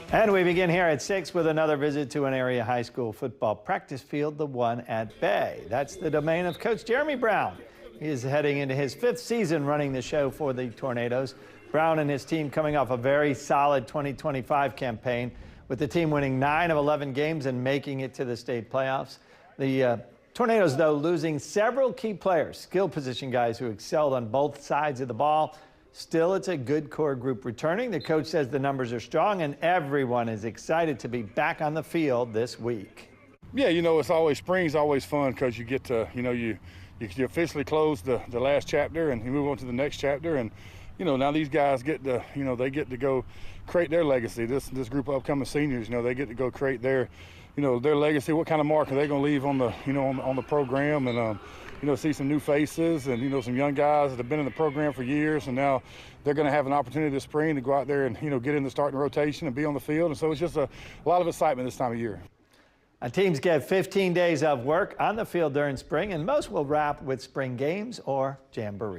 And we begin here at 6 with another visit to an area high school football practice field, the one at Bay. That's the domain of Coach Jeremy Brown. He is heading into his 5th season running the show for the Tornadoes. Brown and his team coming off a very solid 2025 campaign, with the team winning 9 of 11 games and making it to the state playoffs. The Tornadoes, though, losing several key players, skill position guys who excelled on both sides of the ball. Still, it's a good core group returning. The coach says the numbers are strong, and everyone is excited to be back on the field this week. Yeah, it's always spring's always fun because you get to, you officially close the last chapter and you move on to the next chapter. And, now these guys get to, they get to go create their legacy. This group of upcoming seniors, they get to go create their, their legacy. What kind of mark are they going to leave on the, on the program? And, see some new faces and, some young guys that have been in the program for years, and now they're going to have an opportunity this spring to go out there and, get in the starting rotation and be on the field. And so it's just a lot of excitement this time of year. Teams get 15 days of work on the field during spring, and most will wrap with spring games or jamboree.